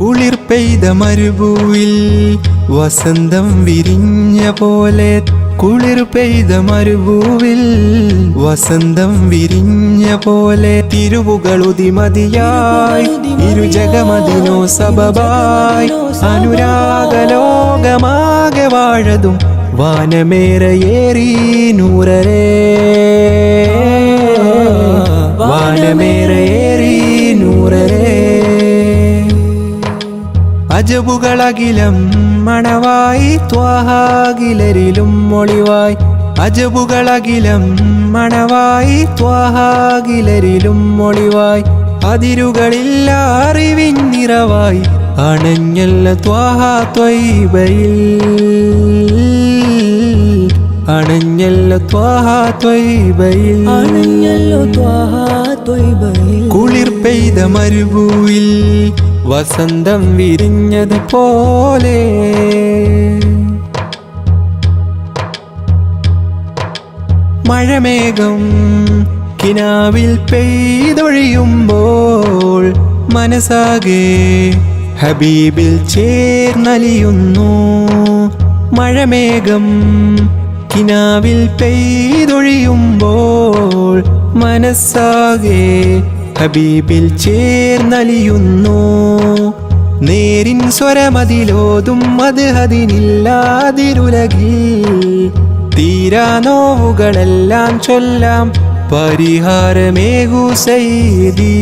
കുളിർ പെയ്ത മരുഭൂവിൽ വസന്തം വിരിഞ്ഞ പോലെ, കുളിർ പെയ്ത മരുഭൂവിൽ വസന്തം വിരിഞ്ഞ പോലെ, തിരുവുകളുതിമതിയായി ഇരുജഗമതിനോ സബബായി, അനുരാഗലോകമാകെ വാഴതും വാനമേറയേറി നൂറരേ, വാനമേറയേറി നൂറരേ. അജബുകളകിലം മണവായി ത്വാഹാകിലരിലും ഒളിവായി, അജബുകളകിലം മണവായി ത്വാഹാകിലരിലും ഒളിവായി, അതിരുകളില്ല അറിവിൻ നിറവായി അണഞ്ഞല്ല ത്വാഹ ത്വയ്ബയിൽ, അണഞ്ഞല്ല ത്വാഹ ത്വയ്ബയിൽ, അണഞ്ഞല്ലോ ത്വാഹ ത്വയ്ബയിൽ. കുളിർ പെയ്ത മരുഭൂവിൽ വസന്തം വിരിഞ്ഞത് പോലെ, മഴമേഘം കിനാവിൽ പെയ്തൊഴിയുമ്പോൾ മനസ്സാകെ ഹബീബിൽ ചേർന്നലിയുന്നു. മഴമേഘം കിനാവിൽ പെയ്തൊഴിയുമ്പോൾ മനസ്സാകെ ഹബീബിൽ ചേർന്നലിയുന്നു. നേരിൻ സ്വരമതിലോതും അത് അതിനില്ലാതിരുലകിൽ, തീരാ നോവുകളെല്ലാം ചൊല്ലാം പരിഹാരമേകു സയ്യിദി,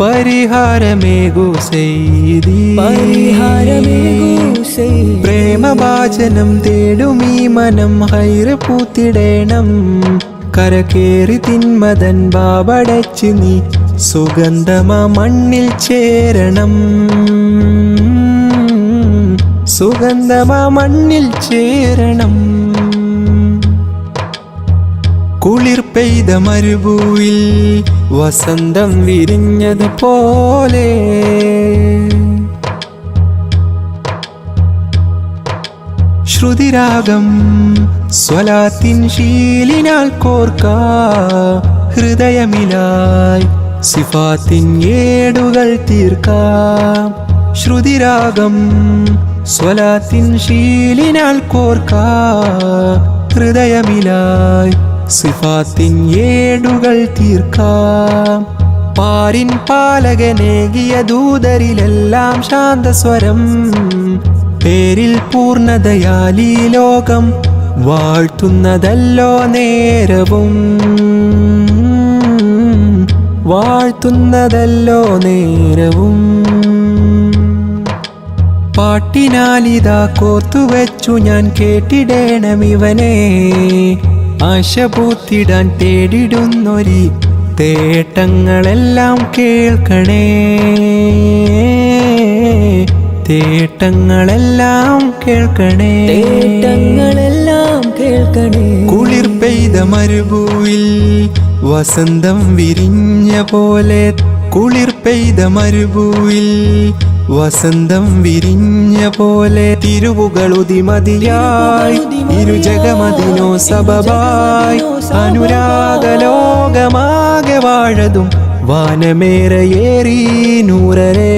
പരിഹാരമേകു സയ്യിദി, പരിഹാരമേകു സയ്യിദി. പ്രേമഭാജനം തേടും ഈ മനം ഹൈറ് പൂത്തിടേണം, കരകേറി തിന്മതൻ ബാബടച്ച് നീ സുഗന്ധമാ മണ്ണിൽ ചേരണം, സുഗന്ധമാ മണ്ണിൽ ചേരണം. കുളിർ പെയ്ത മരുഭൂവിൽ വസന്തം വിരിഞ്ഞത് പോലെ, ശ്രുതിരാഗം സ്വലാത്തിൻ ശീലിനാൽ കോർക്കാ, ഹൃദയമിലായി സിഫാത്തിൻ ഏടുകൾ തീർക്കാം. ശ്രുതിരാഗം സ്വലാത്തിൻ ശീലിനാൽ കോർക്കാ, ഹൃദയമിലായി സിഫാത്തിൻ ഏടുകൾ തീർക്കാം. പാരിൻ പാലകനേകിയ ദൂതരിലെല്ലാം ശാന്തസ്വരം, പേരിൽ പൂർണ്ണതയാലീ ലോകം വാഴ്ത്തുന്നതല്ലോ നേരവും, വാഴ്ത്തുന്നതല്ലോ നേരവും. പാട്ടിനാലിതാ കോർത്തുവെച്ചു ഞാൻ കേട്ടിടേണമിവനെ, ആശ പൂത്തിടാൻ തേടിടുന്നൊരി തേട്ടങ്ങളെല്ലാം കേൾക്കണേ, തേട്ടങ്ങളെല്ലാം കേൾക്കണേ, തേട്ടങ്ങളെല്ലാം കേൾക്കണേ. കുളിർ പെയ്ത മരുഭൂവിൽ വസന്തം വിരിഞ്ഞ പോലെ, കുളിർ പെയ്ത മരുഭൂവിൽ വസന്തം വിരിഞ്ഞ പോലെ, തിരുവുകളുതിമതിയായി ഇരുജഗമതിനോ സബബായി, അനുരാഗലോകമാകെ വാഴതും വാനമേറയേറി നൂറരേ,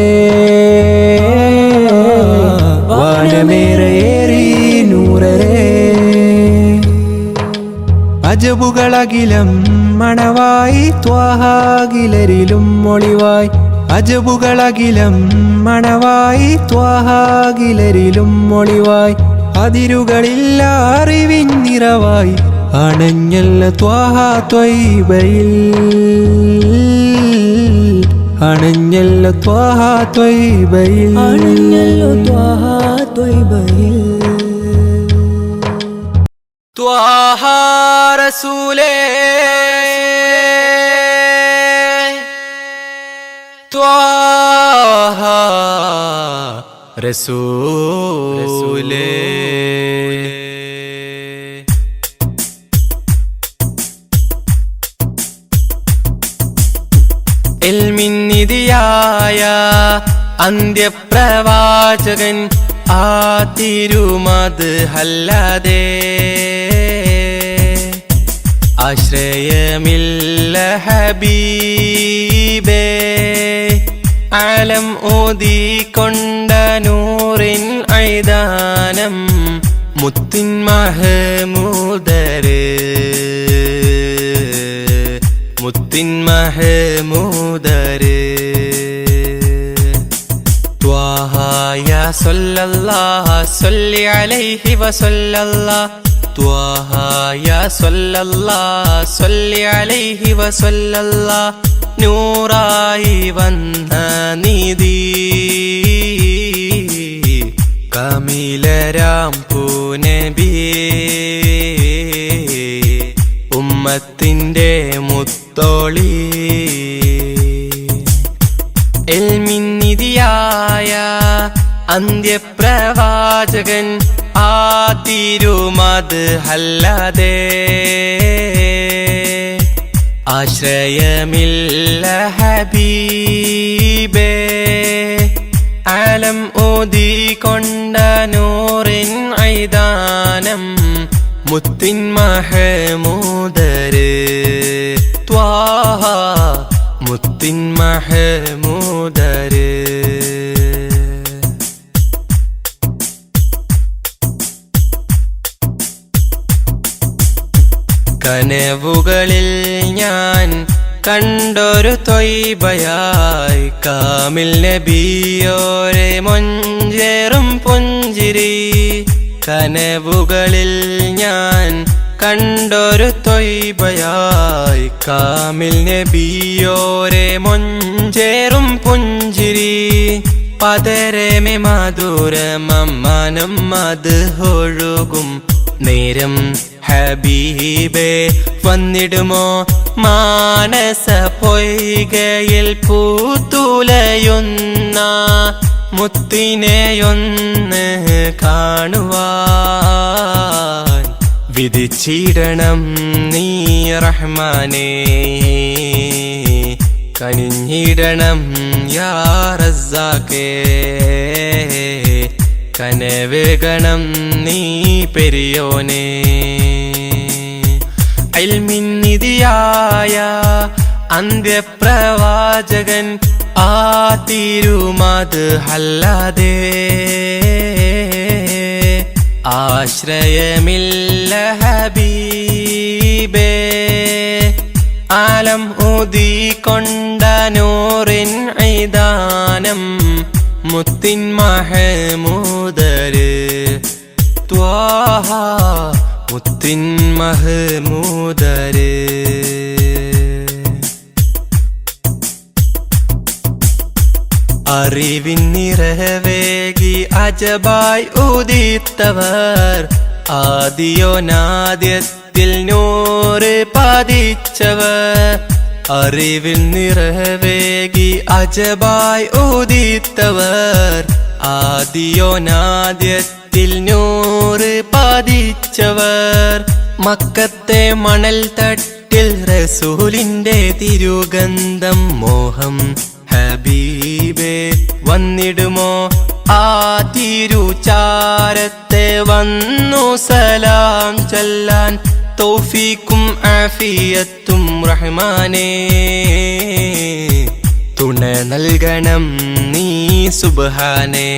വാനമേറയേറി നൂറരേ. അജബുകളകിലം മണവായി ത്വാഹാകിലരിലും ഒളിവായി, അജബുകളകിലം മണവായി ത്വാഹാകിലരിലും ഒളിവായി, അതിരുകളില്ല അറിവിൻ നിറവായി അണഞ്ഞല്ല ത്വാഹ ത്വയ്ബയിൽ, അണഞ്ഞല്ല ത്വാഹ ത്വയ്ബയിൽ, അണഞ്ഞല്ലോ ത്വാഹ ത്വയ്ബയിൽ. ത്വാഹ റസൂലേ, ത്വാഹ റസൂലേ. ഇൽമിൻ നിധിയായ അന്ത്യപ്രവാചകൻ ആ തിരുമത് ഹല്ലദേ, ആശ്രയമില്ല ഹബീബേ ആലം ഓതിക്കൊണ്ട നൂറിൻ ഐദാനം മുത്തിൻ മഹമൂദര് മുത്തിൻ മഹമൂദര് ത്വാഹ യാ സല്ലല്ലാഹു സല്ലി അലൈഹി വസല്ലല്ലാഹു ത്വാഹ യാ സല്ലല്ലാഹു സല്ലി അലൈഹി വസല്ലല്ലാഹു നൂറായി വന്ന നിധി കമിലരാം പൂനബിയേ ഉമ്മത്തിന്റെ മുത്തോളി എൽമിന്നിധിയായ അന്ത്യപ്രവാചകൻ ആ തിരുമത് അല്ലാതെ ആശ്രയമില്ല ഹബീബേ ആലം ഓതിക്കൊണ്ട നൂറിൻ ഐദാനം മുത്തിൻ മഹമൂദര് ത്വാഹ മുത്തിൻ മഹമൂദര് കനവുകളിൽ ഞാൻ കണ്ടൊരു ത്വയ്ബയായി കാമിൽ നബിയോരെ മൊഞ്ചേറും പുഞ്ചിരി കനവുകളിൽ ഞാൻ കണ്ടൊരു ത്വയ്ബയായി കാമിൽ നബിയോരെ മൊഞ്ചേറും പുഞ്ചിരി പതരമേ മധുരമമ്മാനം അത് ഒഴുകും നേരം ഹബീബേ വന്നിടുമോ മാനസ പൊയ്കയിൽ പൂത്തുലയുന്ന മുത്തിനെയൊന്ന് കാണുവാൻ വിധിച്ചിടണം നീ റഹ്മാനേ കനിഞ്ഞിടണം യാ റസ്സാഖേ കനവേകണം നീ പെരിയോനേ ഇൽമിന്നിധിയായ അന്ത്യപ്രവാചകൻ ആ തിരുമത് അല്ലാതെ ആശ്രയമില്ല ഹബീബേ ആലം ഊതിക്കൊണ്ട നൂറിൻ ഐദാനം മുത്തിൻ മഹമൂദര് ത്വാഹ മുത്തിൻ മഹമൂദര് അറിവിൻ നിറവേകി അജബായി ഉദിത്തവർ ആദിയോനാദ്യത്തിൽ നൂറ് പതിച്ചവർ അറിവിൽ നിറവേകി അജബായി ഉദിത്തവർ ആദിയോനാദ്യത്തിൽ നൂറ് പതിച്ചവർ മക്കത്തെ മണൽ തട്ടിൽ റസൂലിന്റെ തിരുഗന്ധം മോഹം ഹബീബേ വന്നിടുമോ ആ തിരുചാരത്തെ വന്നു സലാം ചൊല്ലാൻ തൗഫീക്കും ആഫിയത്തും റഹ്മാനേ തുണ നൽകണം നീ സുബ്ഹാനേ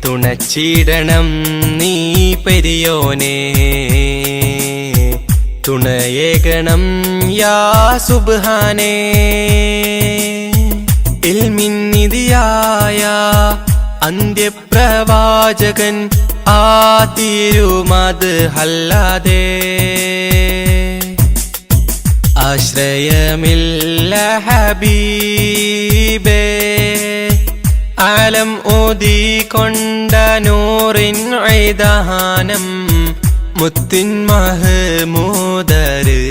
തുണച്ചിടണം നീ പെരിയോനേ തുണയേകണം യാ സുബ്ഹാനേ ഇൽമിന്നിധിയായ അന്ത്യപ്രവാചകൻ ആ തിരുമത് അല്ലാതെ ആശ്രയമില്ല ഹബീബേ ആലം ഊതിക്കൊണ്ട നൂറിൻ ഐദാനം മുത്തിൻ മഹമൂദര്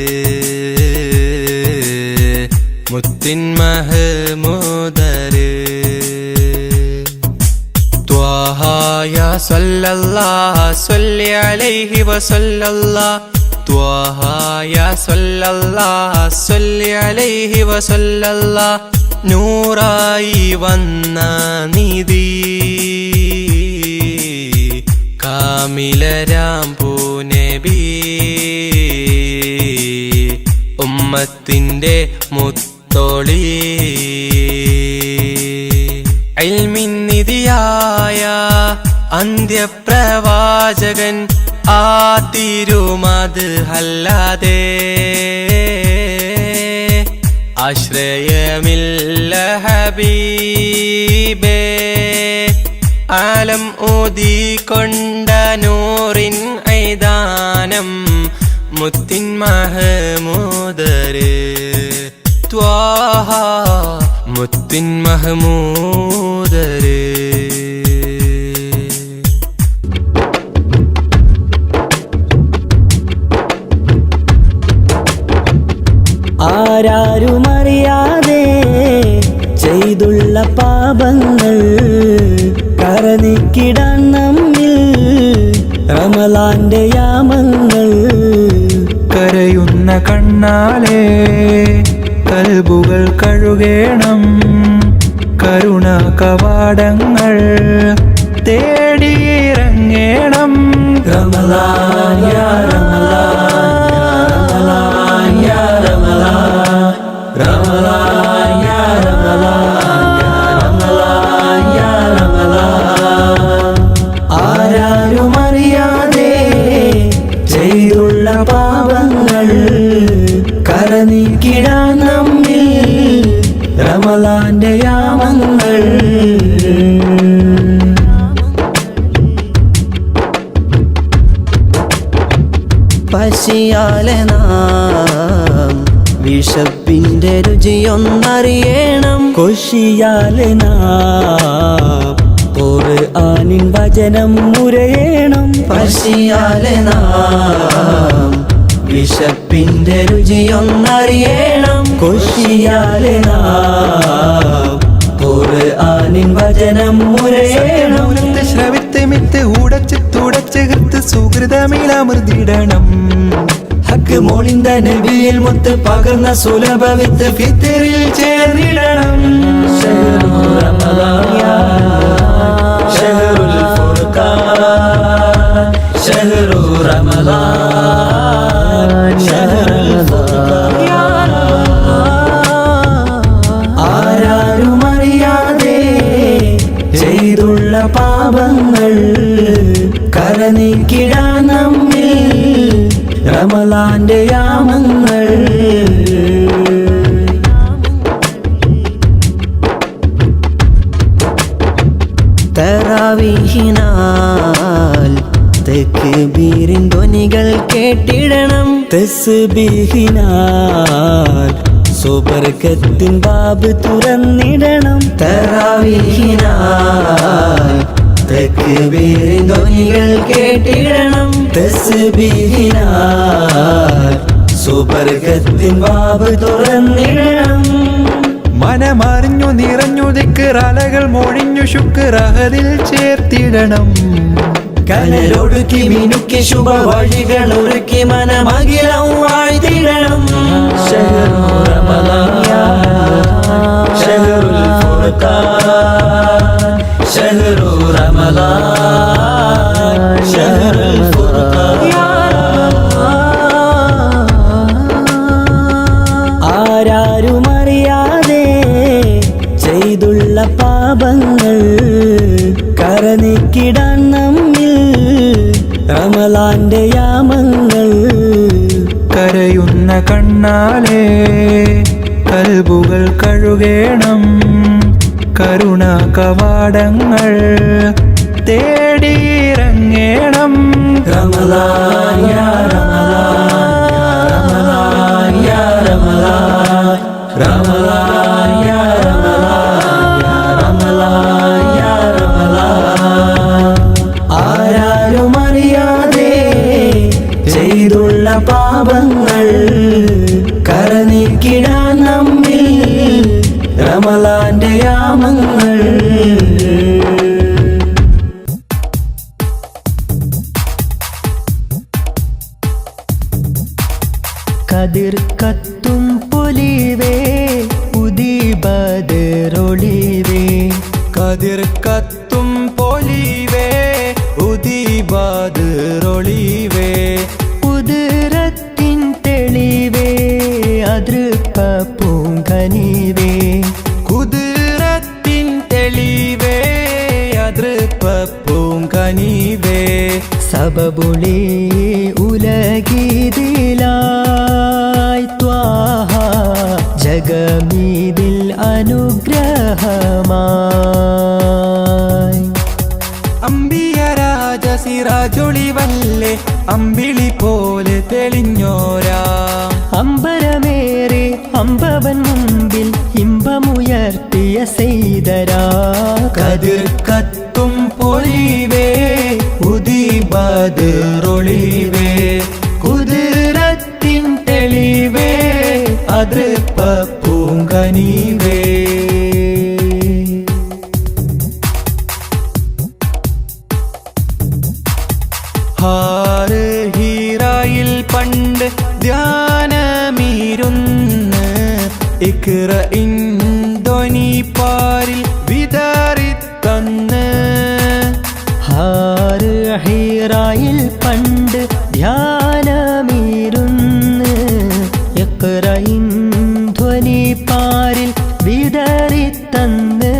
മുത്തിൻ മഹമൂദര് ത്വാഹ യാ സല്ലല്ലാഹു സല്ലി അലൈഹി വസല്ലല്ലാഹു ത്വാഹ യാ സല്ലല്ലാഹു സല്ലി അലൈഹി വസല്ലല്ലാഹു നൂറായി വന്ന നിധി കാമിലരാം പൂനബി ഉമ്മത്തിന്റെ മുത്തോളി അന്ത്യപ്രവാചകൻ ആ തിരുമത് അല്ലാതെ ആശ്രയമില്ല ഹബീബേ. ആലം ഊതിക്കൊണ്ട നൂറിൻ ഐദാനം മുത്തിൻ മഹമൂദര് ത്വാഹ മുത്തിൻ മഹമൂദര്. ആരാരുമറിയാതെ ചെയ്തുള്ള പാപങ്ങൾ കരനിക്കിടാൻ നമ്മിൽ റമളാന്റെ യാമങ്ങൾ. കരയുന്ന കണ്ണാലെ കൽബുകൾ കഴുകേണം, കരുണ കവാടങ്ങൾ തേടിയിറങ്ങേണം. റമളാൻ യാ റമളാൻ യാ റമളാൻ, റമളാൻ യാ റമളാൻ യാ റമളാൻ. ആരാരുമറിയാതെ ചെയ്തുള്ള പാപങ്ങൾ കരനീക്കിടാൻ നമ്മിൽ റമളാന്റെ യാമങ്ങൾ. പശിയാലെ നാം വിശപ്പിന്റെ രുചിയൊന്നറിയണം, കൊശിയാലെ നാം ഖുർആനിൻ വചനം മുരയണം. പശിയാലെ നാം വിശപ്പിന്റെ രുചിയൊന്നറിയണം, കൊശിയാലെ നാം ഖുർആനിൻ വചനം മുരയണം. ശ്രവിത്ത് മിത്ത് ഉടച്ച് തുടച്ച് കൃത്ത് സുഹൃതമിളമൃതിടണം. ഹക്ക് മോളിന്ത നബിയിൽ മുത്ത് പകർന്ന സുലഭ വിത്ത് ഫിത്തറിൽ ചേർന്നിടണം. ശഹ്റു റമളാൻ ശഹ്റുൽ ഫുർഖാൻ, ശഹ്റു റമളാൻ ശഹ്റുൽ ഫുർഖാൻ. ആരാരുമറിയാതെ ചെയ്തുള്ള പാപങ്ങൾ കരനീക്കിടാൻ നമ്മിൽ റമളാന്റെ യാമങ്ങൾ. തറാവീഹിനാൽ തക്ബീറിൻ ധ്വനികൾ കേട്ടിടണം, തസ്ബീഹിനാൽ സുബർക്കത്തിൻ ബാബ് തുറന്നിടണം. തറാവീഹിനാൽ തക്ബീറിൻ ധ്വനികൾ കേട്ടിടണം, തസ്ബീഹിനാൽ സുബർക്കത്തിൻ ബാബ് തുറന്നിടണം. മനമറിഞ്ഞു നിറഞ്ഞു ദിക്റലകൾ മൊഴിഞ്ഞു ശുക്രഹദിൽ ചേർത്തിടണം. കനലൊടുക്കി മിനുക്കി ശുഭ വഴികൾ ഒരുക്കി മനമകിലം വാഴ്ത്തിടണം. ശഹ്റു റമളാൻ ശഹ്റുൽ ഫുർഖാൻ, ശഹ്റു റമളാൻ ശഹ്റുൽ ഫുർഖാൻ. ആരാരുമറിയാതെ ചെയ്തുള്ള പാപങ്ങൾ കരനീക്കിടാൻ നമ്മിൽ റമളാന്റെ യാമങ്ങൾ. കരയുന്ന കണ്ണാലെ കൽബുകൾ കഴുകേണം, കരുണ കവാടങ്ങൾ തേടിയിറങ്ങേണം. റമളാൻ യാ റമളാൻ യാ റമളാൻ, റമളാൻ യാ റമളാൻ യാ റമളാൻ. ആരാരുമറിയാതെ ചെയ്തുള്ള പാപങ്ങൾ കരനീക്കിടാൻ നമ്മിൽ റമളാന്റെ യാമങ്ങൾ. കതിർ കത്തും പൊലിവേ ഉദിബദറൊളിവേ, കതിർ കത്തും പൊലിവേ ഉദിബദറൊളിവേ, കുതിരത്തിൻ തെളിവേ അതൃപ്പ പൂങ്കനിവേ, കുതിരത്തിൻ തെളിവേ അതൃപ്പ പൂങ്കനിവേ. സബബുളി ഉലഗീതിലായി ത്വാഹ ജഗമീതിൽ അനുഗ്രഹമായി അമ്പിയ രാജ സിറാജൊളിവല്ലേ അമ്പിളി പോലെ തെളിഞ്ഞോരാ അമ്പരമേറെ അമ്പവൻ മുമ്പിൽ ഇമ്പമുയർത്തിയ സെയ്തരാ കതിർ കത്തും പൊലിവേ ഉദിബദറൊളിവേ കുതിരത്തിൻ തെളിവേ അതൃപ്പ പൂങ്കനിവേ ഹീറായിൽ പണ്ട് ധ്യാനമീരുന്ന് ഇക്റ ഇൻധ്വനി പാരിൽ വിതറിത്തന്ന് ഹീറായിൽ പണ്ട് ധ്യാനമീരുന്ന് ഇഖ്റയിൻ ധ്വനി പാരിൽ വിതറിത്തന്ന്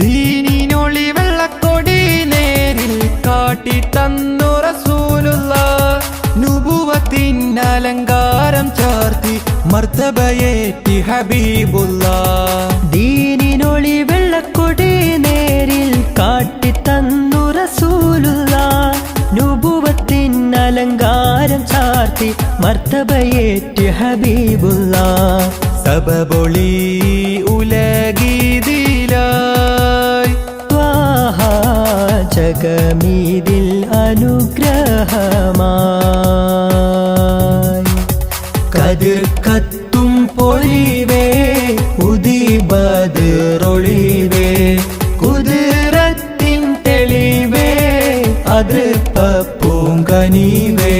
ദീനിനൊളി വെള്ളക്കൊടി നേരിൽ കാട്ടി തന്നു റസൂലുള്ളാഹ് നുബുവത്തിൻ അലങ്കാരം ചാർത്തി മർത്തബയേറ്റി ഹബീബുള്ളാഹ് ദീനിനൊളി വെള്ളക്കൊടി നേരിൽ കാട്ടിത്തന്നു റസൂലുള്ളാഹ് നുബുവത്തിൻ അലങ്കാരം ചാർത്തി മർത്തബയേറ്റി ഹബീബുള്ളാഹ് സബബൊളി ഉലഗീതിലായി ത്വാഹ ജഗമീതിൽ അനുഗ്രഹമായി കതിർ കത്തും പൊലിവേ ഉദിബദറൊളിവേ കുതിരത്തിൻ തെളിവേ അതൃപ്പ പൂങ്കനിവേ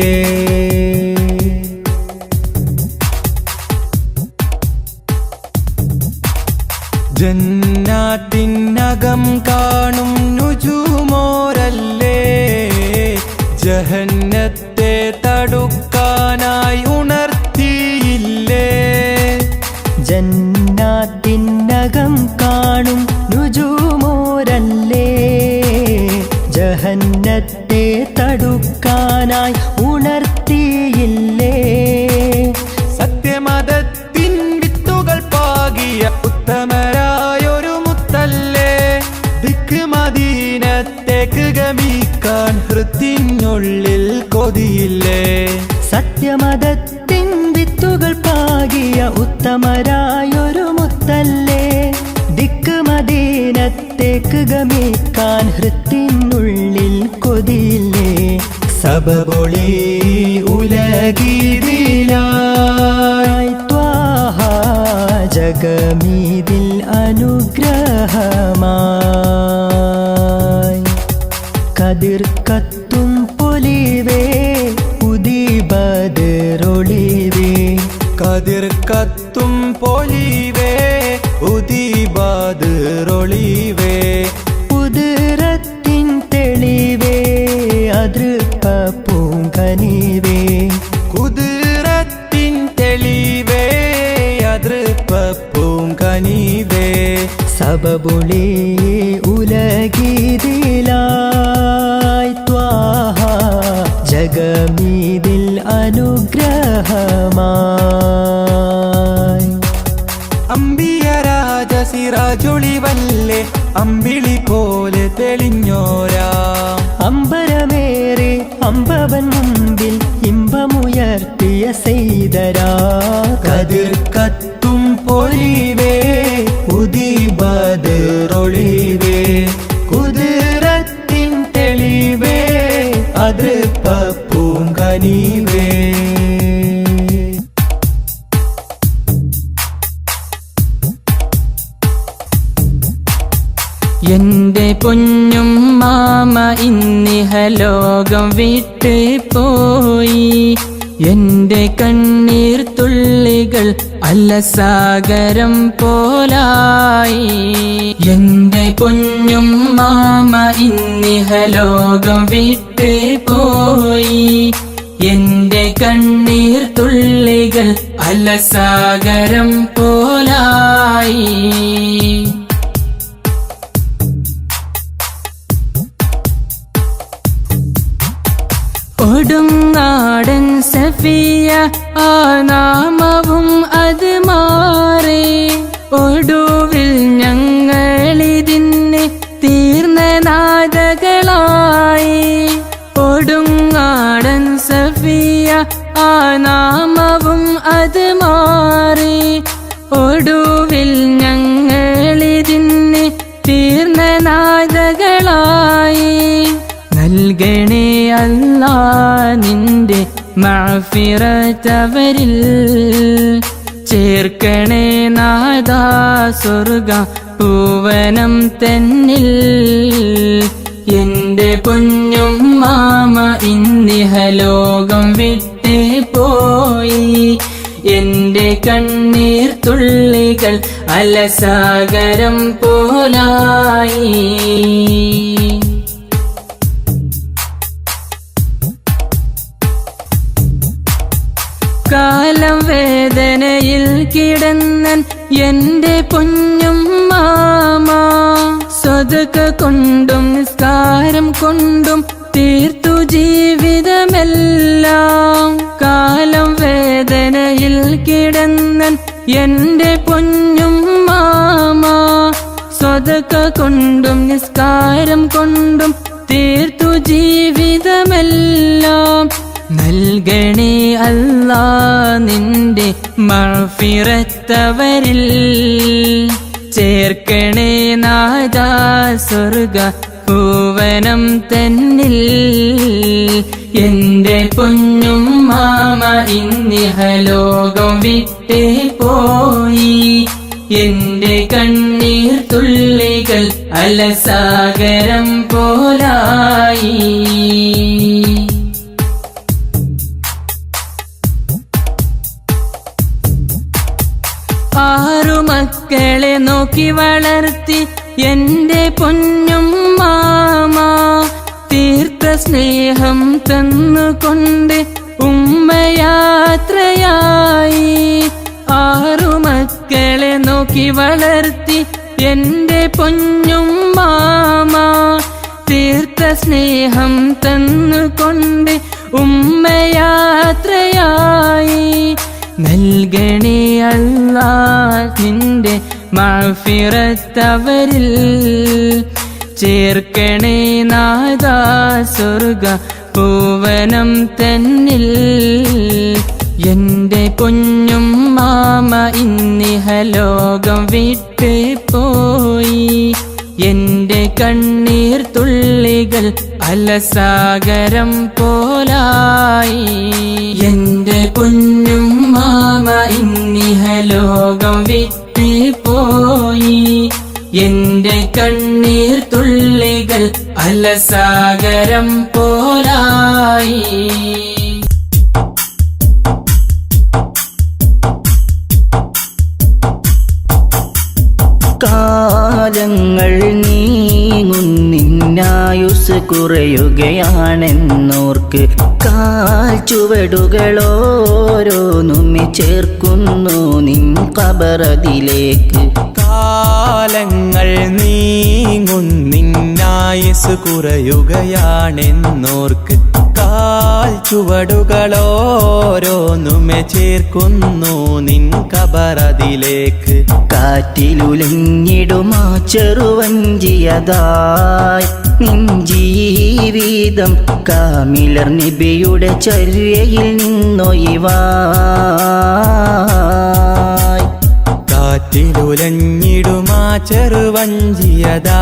ജന്നാത്തിനകം കാണും നുജുമോരല്ലേ ജഹന്നത്തെ തടുക്കാനായി ഉണർത്തിയില്ലേ ജന്നാത്തിനകം കാണും നുജുമോരല്ലേ ജഹന്നത്തെ തടുക്കാനായി ഉണർത്തിയില്ലേ സത്യമതത്തിൻ വിത്തുകൾ പാകിയ ഉത്തമരായൊരു മുത്തല്ലേ ദിക്ക് മദീനത്തേക്ക് ഗമിക്കാൻ ഹൃത്തിനുള്ളിൽ കൊതിയില്ലേ സത്യമതത്തിൻ വിത്തുകൾ പാകിയ ഉത്തമരായൊരു മുത്തല്ലേ ദിക്ക് മദീനത്തേക്ക് ഗമിക്കാൻ ഹൃത്തിനുള്ളിൽ കൊതിയില്ലേ സബബൊളി ഉലഗീതിലായി ത്വാഹ ജഗമീതിൽ അനുഗ്രഹമായി കതിർ കത്തും പൊലിവേ ഉദിബദറൊളിവേ കതിർ കത്തും പൊലിവേ ഉദിബദറൊളിവേ കുതിരത്തിൻ തെളിവേ അതൃപ്പ പൂങ്കനിവേ കുതിരത്തിൻ തെളിവേ അതൃപ്പ പൂങ്കനിവേ സബബുളി ഉലഗീതിലായി ത്വാഹ ജഗമീതിൽ അനുഗ്രഹമായി അമ്പിയ രാജ സിറാജൊളിവല്ലേ അമ്പിളി പോലെ തെളിഞ്ഞോരാ അമ്പരമേറെ അമ്പവൻ മുമ്പിൽ ഇമ്പമുയർത്തിയ സെയ്തരാ കതിർ കത്തും പൊലിവേ ഉദിബദറൊളിവേ കുതിരത്തിൻ തെളിവേ അതൃപ്പ പൂങ്കനിവേ എന്റെ പൊന്നും മാമ ഇന്നിഹലോകം വിട്ട് പോയി എന്റെ കണ്ണീർ തുള്ളികൾ അലസാഗരം പോലായി എന്റെ പൊന്നും മാമ ഇന്നിഹലോകം വിട്ട് പോയി എന്റെ കണ്ണീർ തുള്ളികൾ അലസാഗരം പോലായി കൊടുങ്ങാടൻ സഫിയ ആ നാമവും അത് മാറി ഒടുവിൽ ഞങ്ങളിതിന് തീർന്ന നാദകളായി കൊടുങ്ങാടൻ സഫിയ ആ നാമവും അത് മാറി ഒടുവിൽ ഞങ്ങളിതിന് തീർന്ന നാദകളായി നൽകണേ അല്ലാ നിന്റെ മഅ്ഫിറത്തവരിൽ ചേർക്കണേ നാദാ സ്വർഗ പൂവനം തന്നിൽ എന്റെ പൊന്നും മാമ ഇന്നിഹലോകം വിട്ടേ പോയി എന്റെ കണ്ണീർ തുള്ളികൾ അലസാഗരം പോലായി കാലം വേദനയിൽ കിടന്നൻ എന്റെ പൊന്നും മാമ സ്വതക കൊണ്ടും നിസ്കാരം കൊണ്ടും തീർത്തു ജീവിതമെല്ലാം കാലം വേദനയിൽ കിടന്നൻ എന്റെ പൊന്നും മാമ സ്വതക കൊണ്ടും നിസ്കാരം കൊണ്ടും തീർത്തു ജീവിതമെല്ലാം നൽകണേ അല്ലാ നിന്റെ മഅ്ഫിറത്തവരിൽ ചേർക്കണേ നാദാ സ്വർഗ പൂവനം തന്നിൽ എന്റെ പൊന്നും മാമ ഇന്നിഹലോകം വിട്ടേ പോയി എന്റെ കണ്ണീർ തുള്ളികൾ അലസാഗരം പോലായി ആറു മക്കളെ നോക്കി വളർത്തി എന്റെ പൊന്നും മാമ തീർത്ത സ്നേഹം തന്നുകൊണ്ട് ഉമ്മയാത്രയായി ആറു മക്കളെ നോക്കി വളർത്തി എന്റെ പൊന്നും മാമ തീർത്ത സ്നേഹം തന്നുകൊണ്ട് ഉമ്മയാത്രയായി നൽകണേ അല്ലാ നിന്റെ മഅ്ഫിറത്തവരിൽ ചേർക്കണേ നാദാ സ്വർഗ പൂവനം തന്നിൽ എന്റെ പൊന്നും മാമ ഇന്നിഹലോകം വിട്ട് പോയി എന്റെ കണ്ണീർ തുള്ളികൾ അലസാഗരം പോലായി എന്റെ പൊന്നും മാമ ഇന്നിഹലോകം വിട്ട് പോയി എന്റെ കണ്ണീർ തുള്ളികൾ അലസാഗരം പോലായി കാലങ്ങൾ നീങ്ങുന്നിന്നായുസ് കുറയുകയാണെന്നോർക്ക് കാൽ ചുവടുകളോരോന്നുമെ ചേർക്കുന്നു നിൻ ഖബറതിലേക്ക് കാലങ്ങൾ നീങ്ങുന്നിന്നായുസ് കുറയുകയാണെന്നോർക്ക് കാൽ ചുവടുകളോരോന്നുമെ ചേർക്കുന്നു നിൻ ഖബറതിലേക്ക് കാറ്റിലുലഞ്ഞിടുമാ ചെറുവഞ്ചിയതായി നിൻ ജീവിതം കാമിലർ നബിയുടെ ചര്യയിൽ നിന്നൊഴിവായി കാറ്റിലുലഞ്ഞിടുമാ ചെറുവഞ്ചിയതാ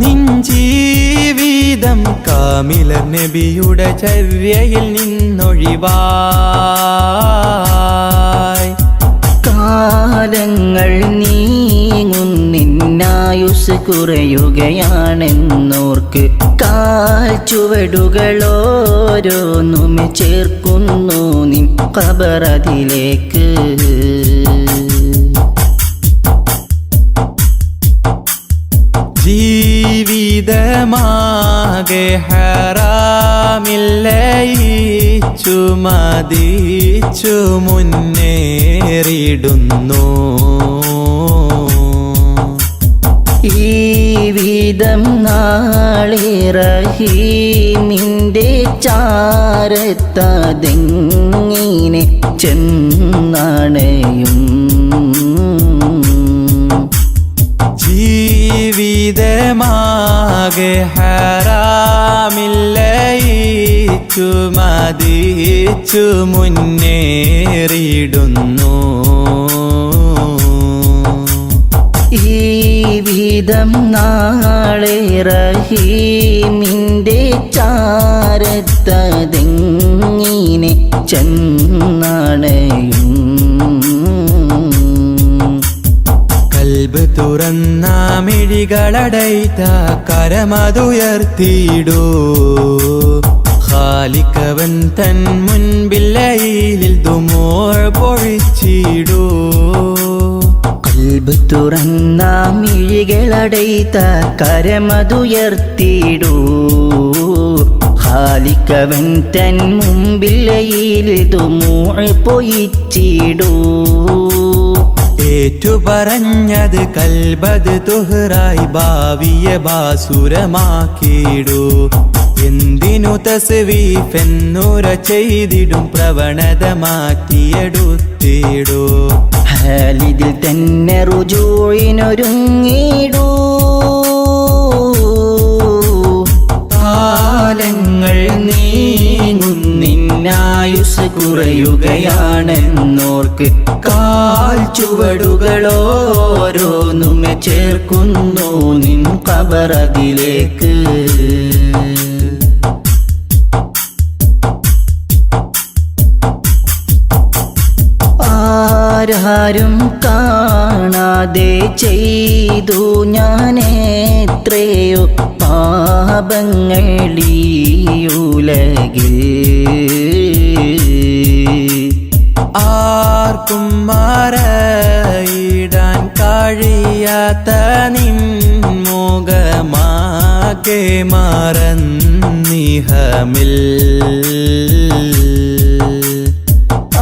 നിൻ ജീവിതം കാമിലർ നബിയുടെ ചര്യയിൽ നിന്നൊഴിവായി കാലങ്ങൾ നീങ്ങുന്നിന്നായുസ് കുറയുകയാണെന്നോർക്ക് കാൽ ചുവടുകളോരോന്നുമെ ചേർക്കുന്നു നിൻ ഖബറതിലേക്ക് ജീവിതമാകെ ഹറാമില്ലയിച്ചു മതിച്ചു മുന്നേറിടുന്നു ഈ ജീവിതം നാളെ റഹീമിൻ്റെ ചാരത്തതെങ്ങിനെ ചെന്നണയും ജീവിതമാകെ ഹറാമില്ലയിച്ചു മതിച്ചു മുന്നേറിടുന്നു ഈ വിധം നാളെ റഹീമിൻ്റെ ചാരത്തതെങ്ങിനെ ചെന്നണയും കൽബ് തുറന്ന മിഴികളടൈത്ത കരമതുയർത്തിയിടൂ ഖാലിക്കവൻ തൻ മുൻപില്ലയിൽ ദുമൂർ പൊഴിച്ചിടൂ കൽബ് തുറന്ന മിഴികളടൈത്ത കരമതുയർത്തിടൂ ഖാലിക്കവൻ തൻ മുമ്പില്ലയിൽ ദുമൂർ പൊഴിച്ചിടൂ ഏറ്റുപറഞ്ഞത് കൽബത് തുഹറായി ഭാവിയെ ബാസുരമാക്കിയിടൂ എന്തിനു തസ്വീഫെന്നുര ചെയ്തിടും പ്രവണത മാറ്റിയെടുത്തിടൂ ഹാലിദിൽ തന്നെ റുജൂഇനൊരുങ്ങിടൂ കാലങ്ങൾ നീങ്ങുന്നിന്നായുസ് കുറയുകയാണെന്നോർക്ക് കാൽ ചുവടുകളോരോന്നുമെ ചേർക്കുന്നു നിൻ ഖബറതിലേക്ക് ആരും കാണാതെ ചെയ്തു ഞാനെത്രയോ പാപങ്ങളീയുലകിൽ ആർക്കും മറയിടാൻ കഴിയാത്ത നിൻ മുഖമാകെ മറന്നിഹമിൽ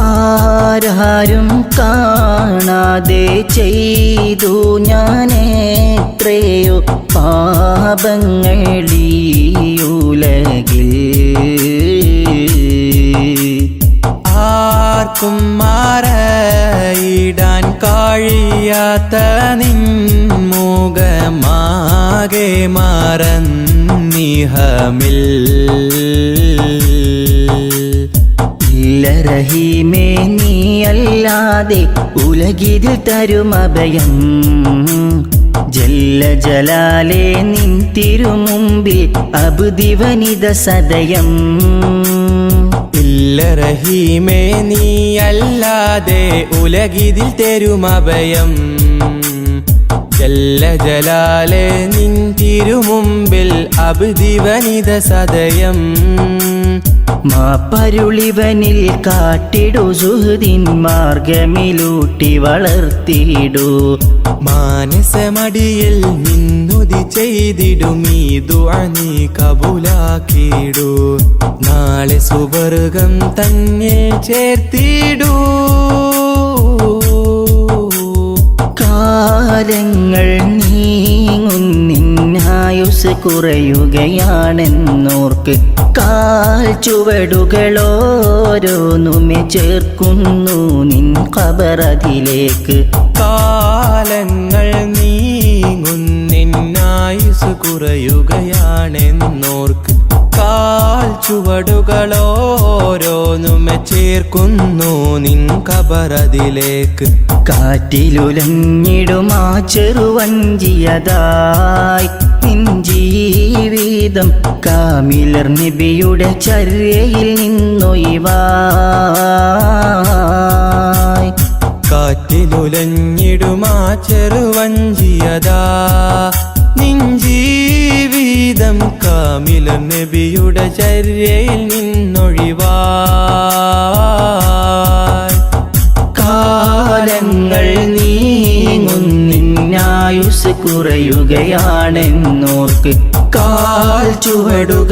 ആരും കാണാതെ ചെയ്തു ഞാനെത്രയോ പാപങ്ങളീയുലകിൽ ആർക്കും മറയിടാൻ കഴിയാത്ത നിൻ മുഖമാകെ മറന്നിഹമിൽ ഇല്ല റഹീമേ നീയല്ലാതെ ഉലകിതിൽ തരുമഭയം ജല്ല ജലാലേ നിൻ തിരുമുമ്പിൽ അബ്ദിവനിത സദയം ഇല്ല റഹീമേ നീയല്ലാതെ ഉലകിതിൽ തരുമഭയം ജല്ല ജലാലെ നിൻ തിരുമുമ്പിൽ അബ്ദിവനിത സദയം മാപ്പരുളിവനിൽ കാട്ടിടു സുഹൃദിൻ മാർഗമിലൂട്ടി വളർത്തിയിടൂ മാനസമടിയിൽ നിന്നുതി ചെയ്തിടും ഈ ദുആ നീ കബൂലാക്കിടൂ നാളെ സുവർഗം തന്നെ ചേർത്തിടൂ കാലങ്ങൾ നീങ്ങുന്നിന്നായുസ് കുറയുകയാണെന്നോർക്ക് കാൽ ചുവടുകളോരോന്നുമെ ചേർക്കുന്നു നിൻ ഖബറതിലേക്ക് കാലങ്ങൾ നീങ്ങുന്നിന്നായുസ് കുറയുകയാണെന്നോർക്ക് കാൽ ചുവടുകളോരോന്നുമെ ചേർക്കുന്നു നിൻ ഖബറതിലേക്ക് കാറ്റിലുലഞ്ഞിടുമാ ചെറുവഞ്ചിയതായി നിൻ ജീവിതം കാമിലർ നബിയുടെ ചര്യയിൽ നിന്നൊഴിവായി കാറ്റിലുലഞ്ഞിടുമാ ചെറുവഞ്ചിയതാ നിൻ ജീവിതം കാമില നബിയുടെ ചര്യയിൽ നിന്നൊഴിവായി കാലങ്ങൾ നീങ്ങുന്നിന്നായുസ് കുറയുകയാണെന്നോർക്ക് കാൽ ചുവടുകളോരോന്നുമെ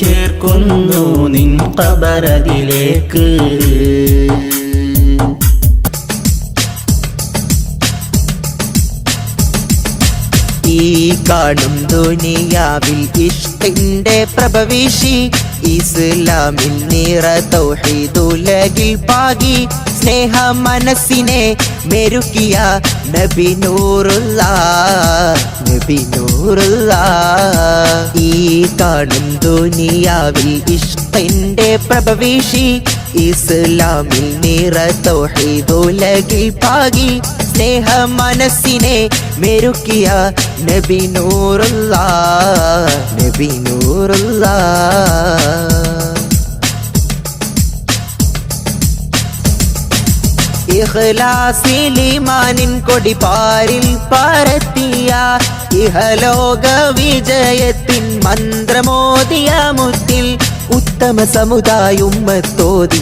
ചേർക്കുന്നു നിൻ ഖബറതിലേക്ക് കാണും ദുനിയാവിൽ ഇഷ്കിന്റെ പ്രഭവിഷി ഇസ്ലാമിൽ നിറ തൗഹീദുലകിൽ പാകി സ്നേഹ മനസ്സിനെ മെരുക്കിയ നബി നൂറുള്ള നബി നൂറുള്ള ഈ കാണും ദുനിയാവിൽ ഇഷ്കിന്റെ പ്രഭവിഷി ഇസ്ലാമിൽ നിറ തൗഹീദുലകിൽ പാകി സ്നേഹ മനസ്സിനെ മെരുക്കിയ നബി നൂറുള്ള നബി നൂറുള്ള ഇഖ്ലാസിൽ ഈമാനിൻ കൊടി പാരിൽ പരത്തിയ ഇഹലോക വിജയത്തിൻ മന്ത്രമോദിയ മുത്തിൽ ഉത്തമ സമുദായ ഉമ്മത്തോതി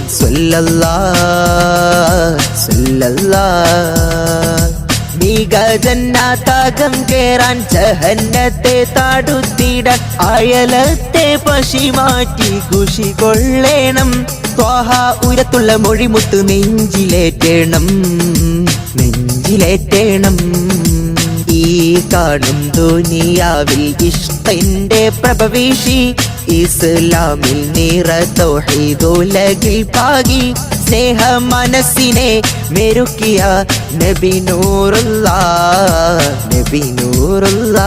മിക ജന്നാതകം കേറാൻ ജഹന്നത്തെ താടുത്തിടാൻ അയലത്തെ പശി മാറ്റി ഖുഷി കൊള്ളേണം ത്വാഹ ഉരത്തുള്ള മൊഴിമുത്ത് നെഞ്ചിലേറ്റേണം നെഞ്ചിലേറ്റേണം ഈ കാണും ദുനിയാവിൽ ഇഷ്കിന്റെ പ്രഭവിഷി ഇസ്ലാമിൽ നിറ തൗഹീദുലകിൽ പാകി സ്നേഹ മനസ്സിനെ മെരുക്കിയ നബി നൂറുള്ള നബി നൂറുള്ള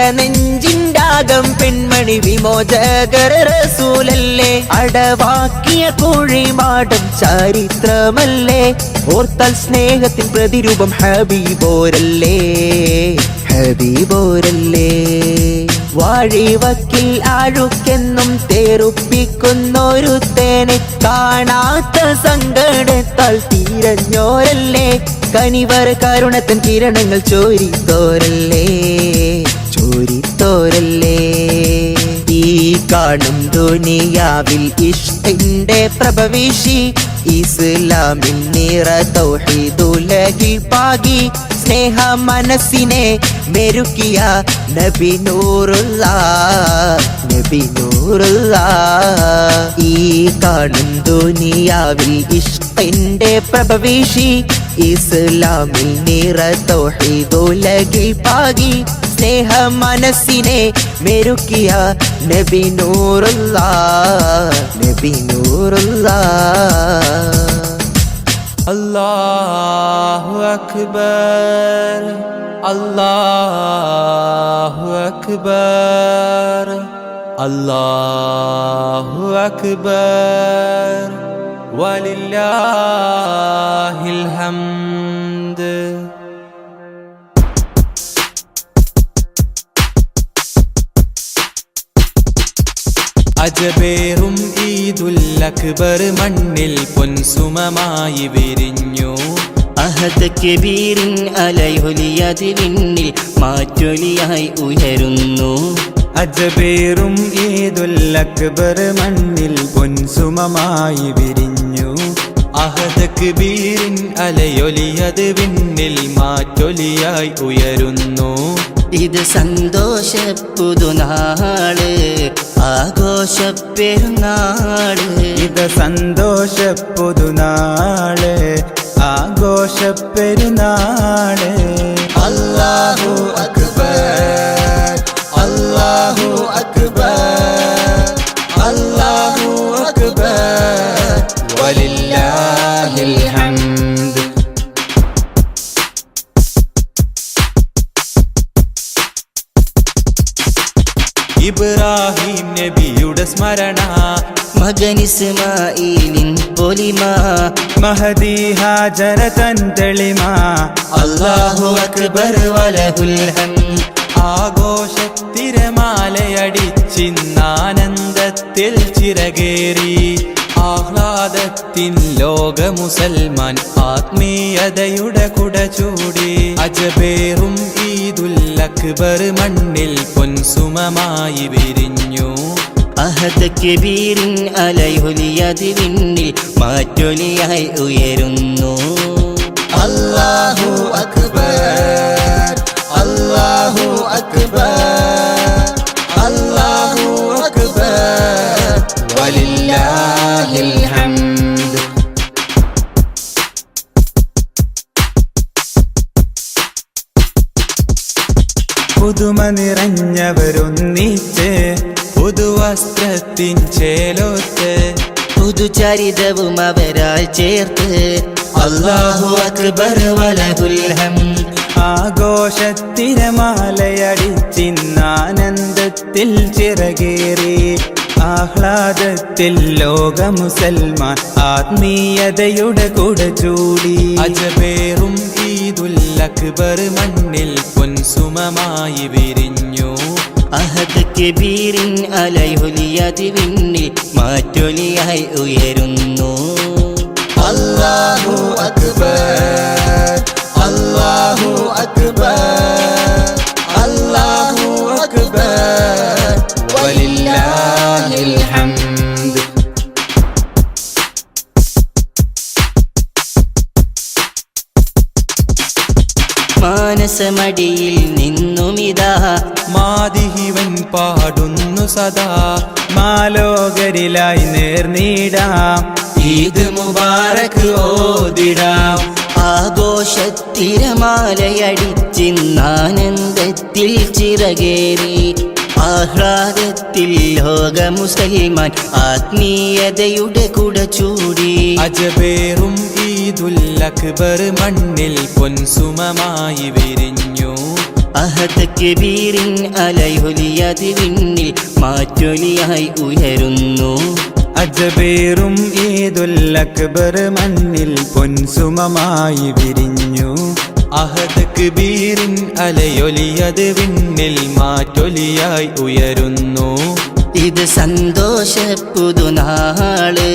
ഇടനെഞ്ചിൻ്റാകം പെൺമണി വിമോചകർ റസൂലല്ലേ അടവാക്കിയ കുഴിമാടം ചരിത്രമല്ലേ ഓർത്താൽ സ്നേഹത്തിൻ പ്രതിരൂപം ഹബീബോരല്ലേ ഹബീബോരല്ലേ വാഴിവക്കിൽ ആഴുക്കെന്നും തേറുപ്പിക്കുന്നൊരു തേനെ കാണാത്ത സങ്കടത്താൽ തീരഞ്ഞോരല്ലേ കനിവർ കരുണത്തൻ കിരണങ്ങൾ ചോരിത്തോരല്ലേ ചോരിത്തോരല്ലേ ഈ കാണും ദുനിയാവിൽ ഇഷ്കിന്റെ പ്രഭവിഷി ഇസ്ലാമിൽ നിറ തൗഹീദുലകിൽ പാകി സ്നേഹ മനസ്സിനെ മെരുക്കിയ നബി നൂറുള്ള നബി നൂറുള്ള ഈ കാണും ദുനിയാവിൽ ഇഷ്കിന്റെ പ്രഭവിഷി ഇസ്ലാമിൽ നിറ തൗഹീദുലകിൽ പാകി സ്നേഹ മനസ്സിനെ മെരുക്കിയ നബി നൂറുള്ള നബി നൂറുള്ള അല്ലാഹു അക്ബർ അല്ലാഹു അക്ബർ അല്ലാഹു അക്ബർ വലില്ലാഹിൽ ഹംദ് അജബേറും ഈദുൽ അക്ബർ മണ്ണിൽ പൊൻസുമമായി വിരിഞ്ഞു അഹദ് കബീറിൻ അലയൊലിയതിൽ മാറ്റൊലിയായി ഉയരുന്നു അജബേറും ഈദുൽ അക്ബർ മണ്ണിൽ പൊൻസുമമായി വിരിഞ്ഞു അഹദ് കബീറിൻ അലയൊലിയത് വിണ്ണിൽ മാറ്റൊലിയായി ഉയരുന്നു ഇത് സന്തോഷ പുതുനാള് ആഘോഷ പെരുന്നാള് ഇത് സന്തോഷ പുതുനാള് ആഘോഷ പെരുന്നാള് അല്ലാഹു അക്ബർ അല്ലാഹു അക്ബർ അല്ലാഹു അക്ബർ വലില്ലാഹിൽ ഹംദ് ഇബ്രാഹിം നബിയുടെ സ്മരണ മകൻ ഇസ്മാഈലിൻ പൊലിമ മഹദി ഹാജറ തൻ തെളിമ അല്ലാഹു അക്ബർ വലഹുൽ ഹംദ് ആഘോഷത്തിരമാലയടിച്ചിന്നാനന്ദത്തിൽ ചിറകേറി ആഹ്ലാദത്തിൻ ലോക മുസൽമാൻ ആത്മീയതയുടെ കുട ചൂടി അജബേറും ഈദുൽ അക്ബർ മണ്ണിൽ പൊൻസുമമായി വിരിഞ്ഞു അഹദ് കബീറിൻ അലയൊലിയതിൽ മാറ്റൊലിയായി ഉയരുന്നു അല്ലാഹു അക്ബർ അല്ലാഹു അക്ബർ അല്ലാഹു അക്ബർ വലില്ലാഹിൽ ഹംദ് പുതുമ നിറഞ്ഞവരൊന്നിച്ച് പുതുവസ്ത്രത്തിൻ ചേലോത്ത് പുതുചരിതവും അവരാൽ ചേർത്ത് അല്ലാഹു അക്ബർ വലഹുൽ ഹംദ്. ആഘോഷത്തിരമാലയടിച്ചിന്നാനന്ദത്തിൽ ചിറകേറി ആഹ്ലാദത്തിൽ ലോക മുസൽമാൻ ആത്മീയതയുടെ കുട ചൂടി. അജബേറും ഈദുൽ അക്ബർ മണ്ണിൽ പൊൻസുമമായി വിരിഞ്ഞു. അഹദ് കബീറിൻ അലൈഹുലിയതി വിണ്ണിൽ മാറ്റൊലിയായി ഉയരുന്നു. അല്ലാഹു അക്ബർ അല്ലാഹു അക്ബർ അല്ലാഹു അക്ബർ വലില്ലാഹിൽ ഹംദ്. മാനസമടിയിൽ നിന്നുമിതാ മാദിഹിവൻ പാടുന്നു സദാ. മാലോകരിലായി നേർന്നിടാം ഈദ് മുബാറക് ഓതിടാം. ആഘോഷത്തിരമാലയടിച്ചിന്നാനന്ദത്തിൽ ചിറകേറി ആഹ്ലാദത്തിൽ ലോക മുസൽമാൻ ആത്മീയതയുടെ കുട ചൂടി. അജബേറും ഈദുൽ അക്ബർ മണ്ണിൽ പൊൻസുമമായി വിരിഞ്ഞു. അഹദ് കബീറിൻ അലൈഹുലിയതി വിണ്ണിൽ മാറ്റൊലിയായി ഉയരുന്നു. അജബേറും ഈദുൽ അക്ബർ മണ്ണിൽ പൊൻസുമമായി വിരിഞ്ഞു. അഹദ് കബീറിൻ അലയൊലിയത് വിണ്ണിൽ മാറ്റൊലിയായി ഉയരുന്നു. ഇത് സന്തോഷ പുതുനാള്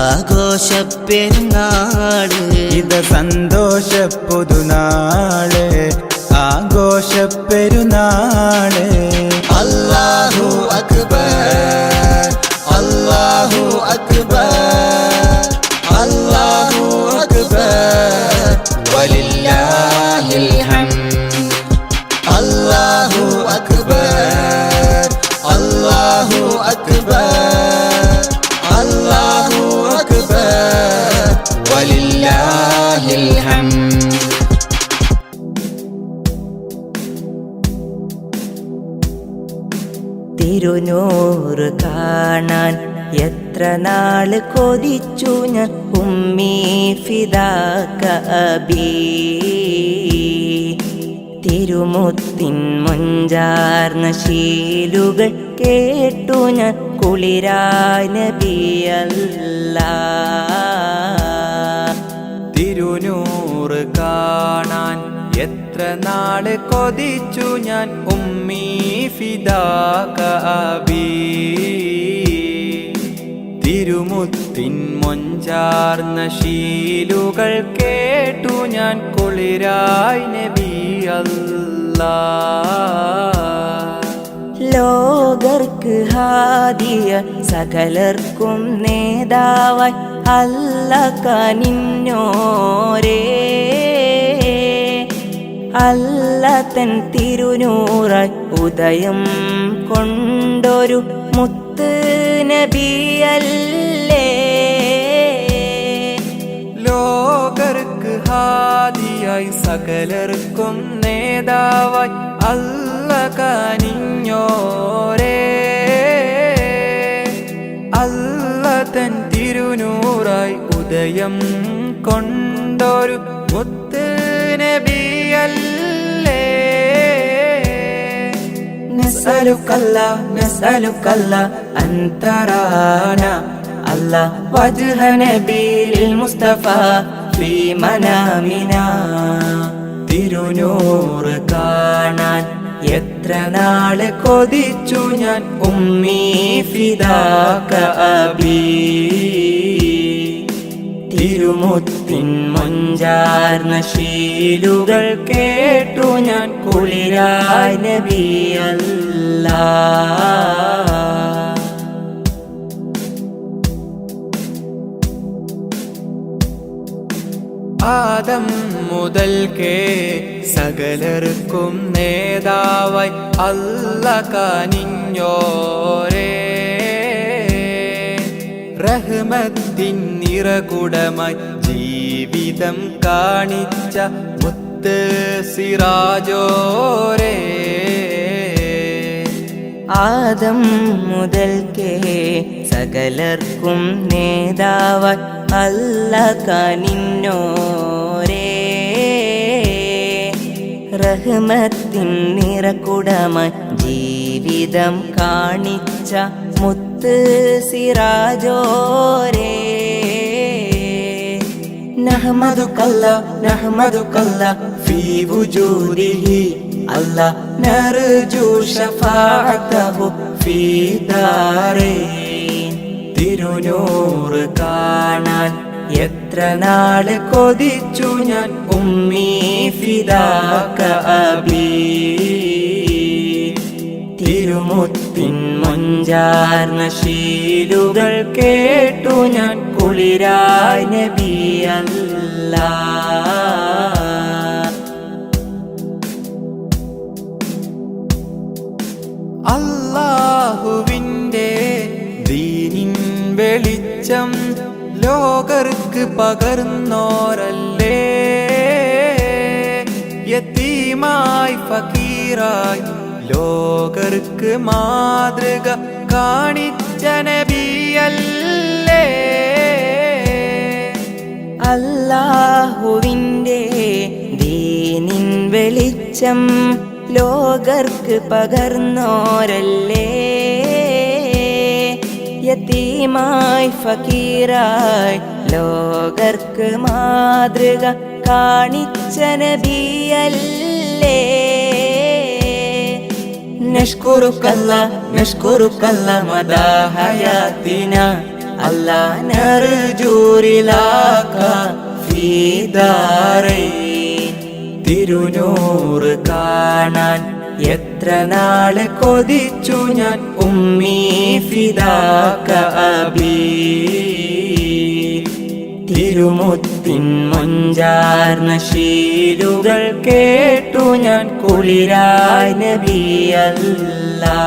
ആഘോഷ പെരുന്നാള്. ഇത് സന്തോഷ പുതുനാള് ആഘോഷ പെരുന്നാള്. അല്ലാഹു അക്ബർ അല്ലാഹു അക്ബർ അല്ലാഹു അക്ബർ വലില്ലാഹിൽ ഹംദ്. അല്ലാഹു അക്ബർ അല്ലാഹു അക്ബർ അല്ലാഹു അക്ബർ വലില്ലാഹിൽ ഹംദ്. തിരുനൂറ് കാണാൻ എത്ര നാള് കൊതിച്ചു ഞാൻ ഉമ്മീ ഫിദാക അബീ. തിരുമുത്തിൻ മൊഞ്ചാർന്ന ശീലുകൾ കേട്ടു ഞാൻ കുളിരായ നബിയല്ലാ. തിരുനൂറ് കാണാൻ എത്ര നാള് കൊതിച്ചു ഞാൻ ഉമ്മീ ഫിദാക അബീ. തിരുമുത്തിൻ മൊഞ്ചാർന്ന ശീലുകൾ കേട്ടു ഞാൻ കുളിരായി നബി അല്ലാ. ലോകർക്ക് ഹാദിയ സകലർക്കും നേതാവായി അല്ല കനിഞ്ഞോരേ. അല്ല തൻ തിരുനൂറായി ഉദയം കൊണ്ടൊരു മുത്ത് നബിയല്ലേ. ലോകർക്ക് ഹാദിയായി സകലർക്കും നേതാവായി അല്ല കനിഞ്ഞോരേ. അല്ല തൻ തിരുനൂറായി ഉദയം കൊണ്ടൊരു മുത്ത് നബിയല്ലേ. നസ്അലുക്കല്ലാ നസ്അലുക്കല്ലാ അന്തറാന അല്ലാ വജ്ഹ നബിയിൽ മുസ്തഫ ഫീ മനാമിനാ. തിരുനൂറ് കാണാൻ എത്ര നാള് കൊതിച്ചു ഞാൻ ഉമ്മീ ഫിദാക അബീ. തിരുമുത്തിൻ മൊഞ്ചാർന്ന ശീലുകൾ കേട്ടു ഞാൻ കുളിരായ നബിയല്ലാ. ആദം മുതൽക്കേ സകലർക്കും നേതാവായി അല്ല കനിഞ്ഞോരേ. റഹ്മത്തിൻ നിറകുടമായി ജീവിതം കാണിച്ച മുത്ത് മുത്ത് സിറാജോരേ ആദം മുതൽക്കേ സകലർക്കും നേതാവായി അല്ലാഹ് കനിഞ്ഞോരേ റഹ്മത്തിൻ നിറകുടമായി ജീവിതം കാണിച്ച മുത്ത് സിറാജോരേ നഹ്മദുകല്ല ഫീ വുജൂദിഹി അല്ലാ നർജു ശഫാഅതഹു ഫീ ദാരൈൻ തിരുനൂറ് കാണാൻ എത്ര നാള് കൊതിച്ചു ഞാൻ ഉമ്മീ ഫിദാക അബീ തിരുമുത്തിൻ മൊഞ്ചാർന്ന ശീലുകൾ കേട്ടു ഞാൻ കുളിരായി നബി അല്ലാഹ് അല്ലാഹുവിൻ്റെ ദീനിൻ വെളിച്ചം ലോകർക്ക് പകർന്നോരല്ലേ യതീമായി ഫക്കീറായി ലോകർക്ക് മാതൃക കാണിച്ച നബിയല്ലേ അല്ലാഹുവിൻ്റെ ദീനിൻ വെളിച്ചം ലോകർക്ക് പകർന്നോരല്ലേ യതീമായി ഫക്കീറായി ലോകർക്ക് മാതൃക കാണിച്ച നബിയല്ലേ നഷ്കുറുക്കല്ല മദാ ഹയാത്തിന അല്ലാ നർജൂരിലാക ഫീ ദാരൈൻ തിരുനൂറ് കാണാൻ എത്ര നാള് കൊതിച്ചു ഞാൻ ഉമ്മീ ഫിദാക അബീ തിരുമുത്തിൻ മൊഞ്ചാർന്ന ശീലുകൾ കേട്ടു ഞാൻ കുളിരായി നബി അല്ലാഹ്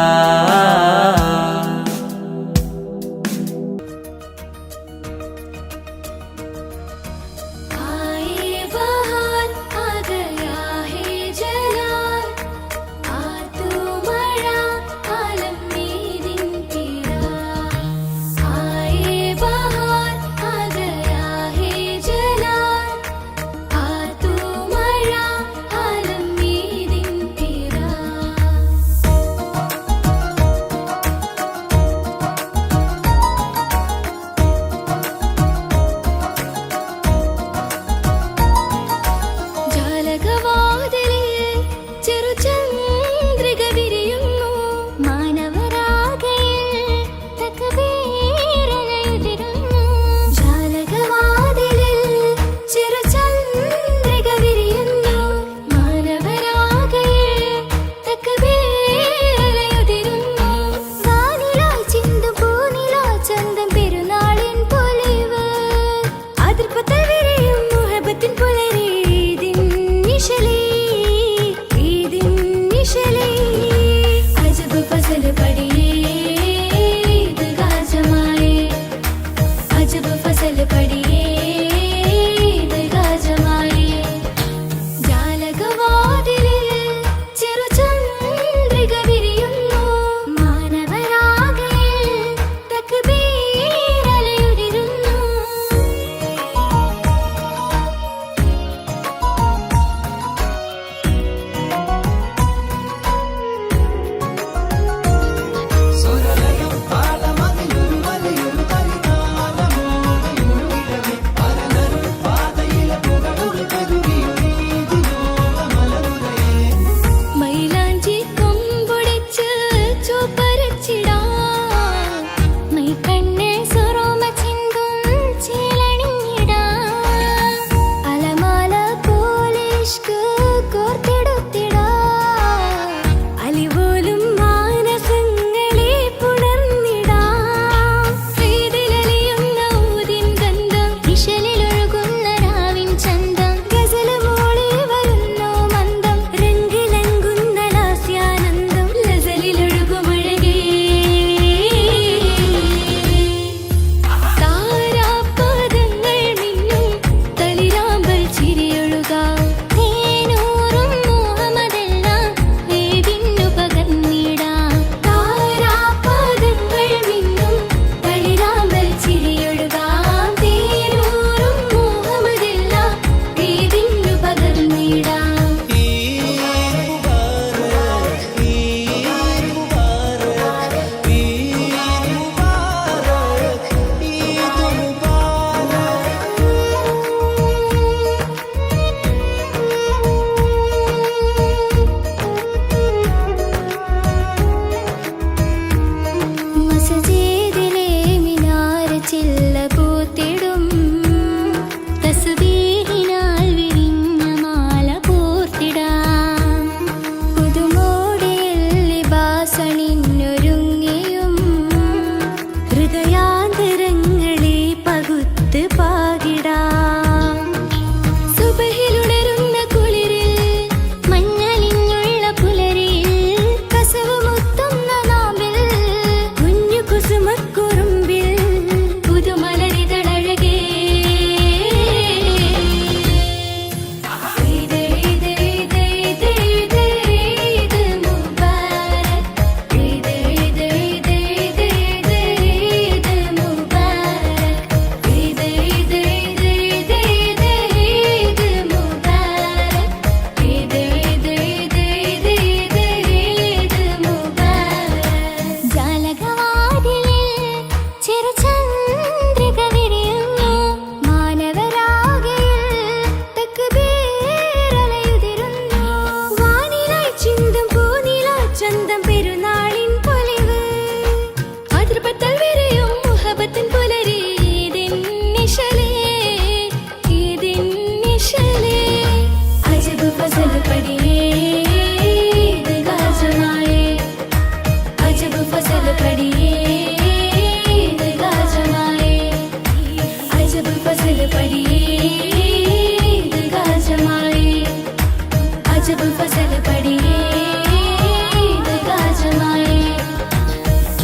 വാസണി